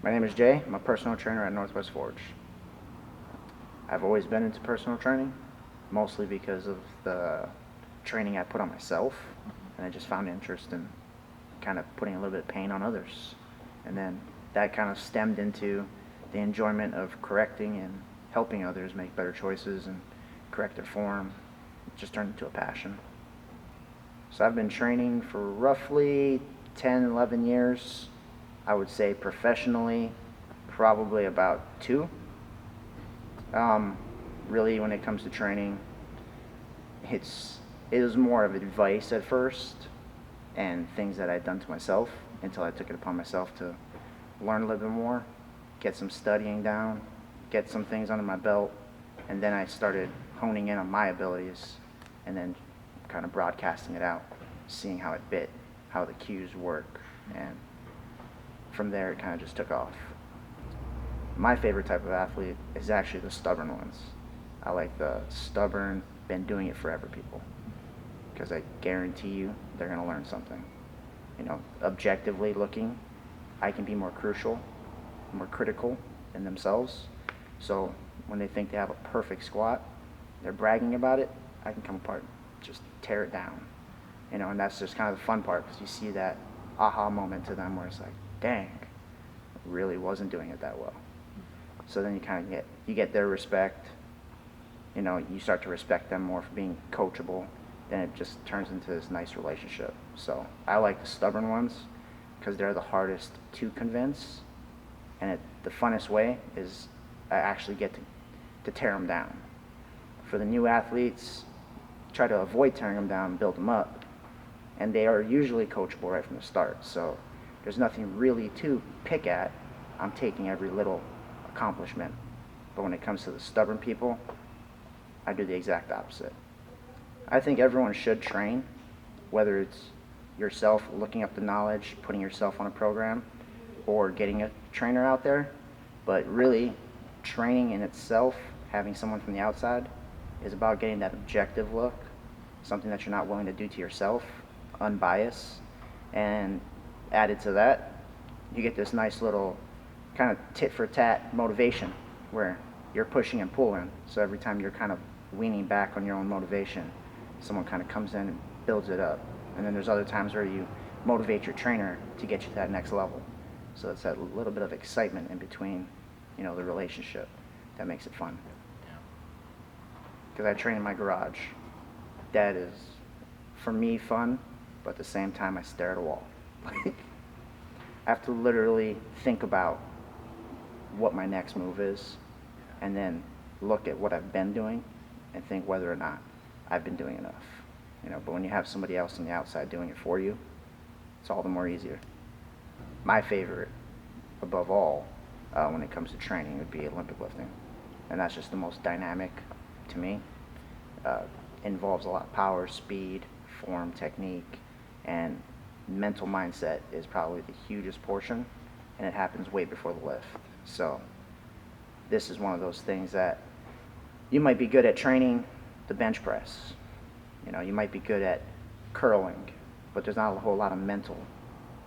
My name is Jay. I'm a personal trainer at Northwest Forge. I've always been into personal training, mostly because of the training I put on myself, and I just found interest in kind of putting a little bit of pain on others. And then that kind of stemmed into the enjoyment of correcting and helping others make better choices and correct their form. It just turned into a passion. So I've been training for roughly 10, 11 years. I would say professionally, probably about 2. Really, when it comes to training, it was more of advice at first and things that I'd done to myself until I took it upon myself to learn a little bit more, get some studying down, get some things under my belt, and then I started honing in on my abilities and then kind of broadcasting it out, seeing how it bit, how the cues work, and from there it kind of just took off. My favorite type of athlete is actually the stubborn ones. I like the stubborn, been doing it forever people, because I guarantee you they're going to learn something. You know, objectively looking, I can be more crucial, more critical in themselves. So when they think they have a perfect squat, they're bragging about it, I can come apart, just tear it down. You know, and that's just kind of the fun part, because you see that aha moment to them where it's like, dang, really wasn't doing it that well. So then you kind of get their respect. You know, you start to respect them more for being coachable. Then it just turns into this nice relationship. So I like the stubborn ones because they're the hardest to convince, and the funnest way is I actually get to tear them down. For the new athletes, try to avoid tearing them down and build them up, and they are usually coachable right from the start. So there's nothing really to pick at. I'm taking every little accomplishment. But when it comes to the stubborn people, I do the exact opposite. I think everyone should train, whether it's yourself looking up the knowledge, putting yourself on a program, or getting a trainer out there. But really, training in itself, having someone from the outside, is about getting that objective look, something that you're not willing to do to yourself, unbiased. And added to that, you get this nice little kind of tit-for-tat motivation where you're pushing and pulling. So every time you're kind of weaning back on your own motivation, someone kind of comes in and builds it up. And then there's other times where you motivate your trainer to get you to that next level. So it's that little bit of excitement in between, you know, the relationship that makes it fun. Because I train in my garage. That is, for me, fun, but at the same time I stare at a wall. I have to literally think about what my next move is, and then look at what I've been doing and think whether or not I've been doing enough. You know, but when you have somebody else on the outside doing it for you, it's all the more easier. My favorite, above all, when it comes to training, would be Olympic lifting, and that's just the most dynamic to me. Involves a lot of power, speed, form, technique, and mental mindset is probably the hugest portion, and it happens way before the lift. So this is one of those things that you might be good at training the bench press. You know, you might be good at curling, but there's not a whole lot of mental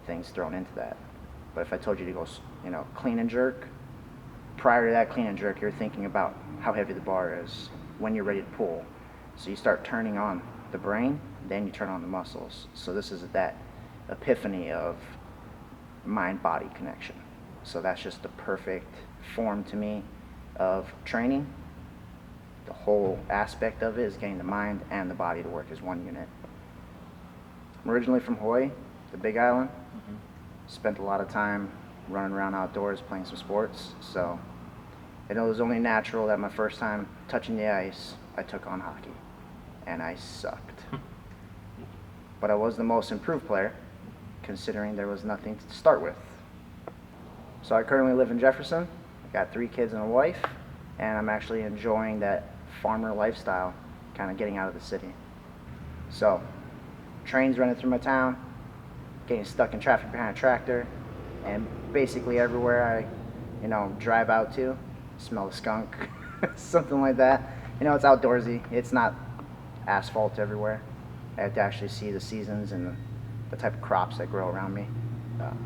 things thrown into that. But if I told you to go, you know, clean and jerk, prior to that clean and jerk, you're thinking about how heavy the bar is, when you're ready to pull. So you start turning on the brain, then you turn on the muscles. So this is that epiphany of mind-body connection. So that's just the perfect form to me of training. The whole aspect of it is getting the mind and the body to work as one unit. I'm originally from Hawaii, the Big Island. Spent a lot of time running around outdoors playing some sports. So it was only natural that my first time touching the ice, I took on hockey. And I sucked. But I was the most improved player, considering there was nothing to start with. So I currently live in Jefferson. I got 3 kids and a wife, and I'm actually enjoying that farmer lifestyle, kind of getting out of the city. So, trains running through my town, getting stuck in traffic behind a tractor, and basically everywhere I, you know, drive out to, smell a skunk, something like that. You know, it's outdoorsy. It's not asphalt everywhere. I have to actually see the seasons and the type of crops that grow around me.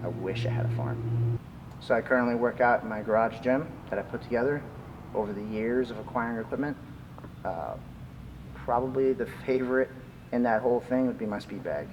I wish I had a farm. So I currently work out in my garage gym that I put together over the years of acquiring equipment. Probably the favorite in that whole thing would be my speed bag.